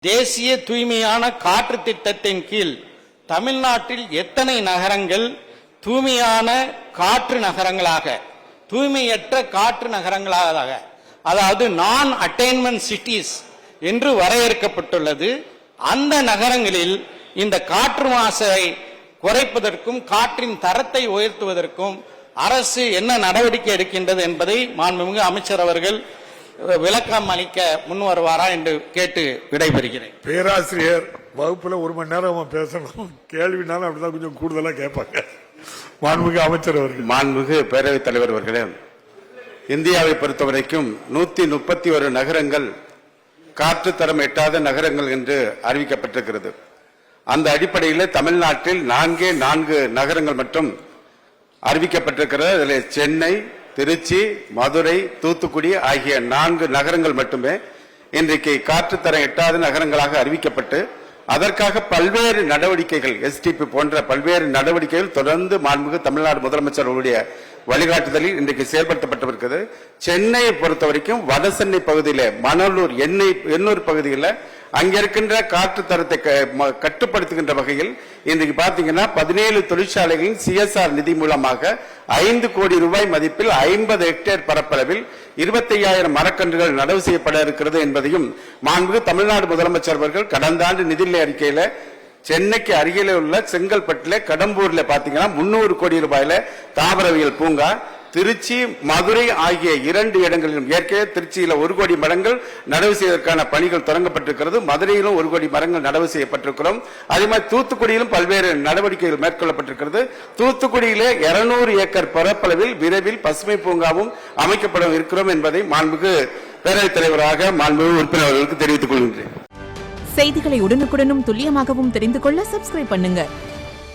தேசிய தூய்மையான காற்று திட்டத்தின் கீழ் தமிழ்நாட்டில் எத்தனை நகரங்கள் தூய்மையான காற்று நகரங்களாக, தூய்மையற்ற காற்று நகரங்களாக, அதாவது நான் அட்டைன்மெண்ட் சிட்டிஸ் என்று வரையறுக்கப்பட்டுள்ளது. அந்த நகரங்களில் இந்த காற்று மாசை குறைப்பதற்கும் காற்றின் தரத்தை உயர்த்துவதற்கும் அரசு என்ன நடவடிக்கை எடுக்கின்றது என்பதை மாண்புமிகு அமைச்சர் அவர்கள் விளக்கம் அளிக்க முன் வருவாரா என்று கேட்டு விடைபெறுகிறேன். பேராசிரியர் வகுப்புல 1 மணி நேரம் பேசணும், கேள்வினாலும் அப்படிதான் கொஞ்சம் கூடுதலா கேட்பாங்க. மாண்புமிகு அமைச்சர் அவர்கள். மாண்புமிகு பேரவைத் தலைவர் அவர்களே, இந்தியாவை பொறுத்தவரைக்கும் 131 நகரங்கள் காற்று தரம் எட்டாத நகரங்கள் என்று அறிவிக்கப்பட்டிருக்கிறது. அந்த அடிப்படையில் தமிழ்நாட்டில் 4 நகரங்கள் மட்டும் அறிவிக்கப்பட்டிருக்கிறது. அதில் சென்னை, திருச்சி, மதுரை, தூத்துக்குடி ஆகிய 4 நகரங்கள் மட்டுமே இன்றைக்கு காற்றுத்தரம் எட்டாத நகரங்களாக அறிவிக்கப்பட்டு அதற்காக பல்வேறு நடவடிக்கைகள், எஸ்டிபி போன்ற பல்வேறு நடவடிக்கைகள் தொடர்ந்து மாண்புமிகு தமிழ்நாடு முதலமைச்சர் அவருடைய வழிகாட்டுதலில் இன்றைக்கு செயல்படுத்தப்பட்டிருக்கிறது. சென்னையை பொறுத்த வரைக்கும் வட சென்னை பகுதியில், மணலூர், எண்ணூர் பகுதியில் அங்க இருக்கின்ற காற்று தரத்தை கட்டுப்படுத்துகின்ற வகையில் இன்றைக்கு பாத்தீங்கன்னா 17 தொழிற்சாலைகளின் CSR நிதி மூலமாக 5 கோடி ரூபாய் மதிப்பில் 50 ஹெக்டேர் பரப்பளவில் 25,000 மரக்கன்றுகள் நடவு செய்யப்பட இருக்கிறது என்பதையும் மாண்புமிகு தமிழ்நாடு முதலமைச்சர் அவர்கள் கடந்த ஆண்டு நிதிநிலை அறிக்கையில சென்னைக்கு அருகிலே உள்ள செங்கல்பட்டுல, கடம்பூர்ல பாத்தீங்கன்னா 300 கோடி ரூபாயில தாவரவியல் பூங்கா, திருச்சி, மதுரை ஆகிய 2 இடங்களிலும் ஏற்கனவே திருச்சியில 1 கோடி மரங்கள் நடவு செய்வதற்கான பணிகள் தொடங்கப்பட்டிருக்கிறது. மதுரையிலும் 1 கோடி மரங்கள் நடவு செய்யப்பட்டிருக்கிறோம். அதே மாதிரி தூத்துக்குடியிலும் பல்வேறு நடவடிக்கைகள் மேற்கொள்ளப்பட்டிருக்கிறது. தூத்துக்குடியிலே 200 ஏக்கர் பரப்பளவில் விரைவில் பசுமை பூங்காவும் அமைக்கப்பட இருக்கிறோம் என்பதை மாண்புமிகு பேரவைத் தலைவராக மாண்புமிகு உறுப்பினர்களுக்கு தெரிவித்துக் கொள்கின்றேன். செய்திகளை உடனுக்குடனும் துல்லியமாகவும் தெரிந்து கொள்ள சப்ஸ்கிரைப் பண்ணுங்க.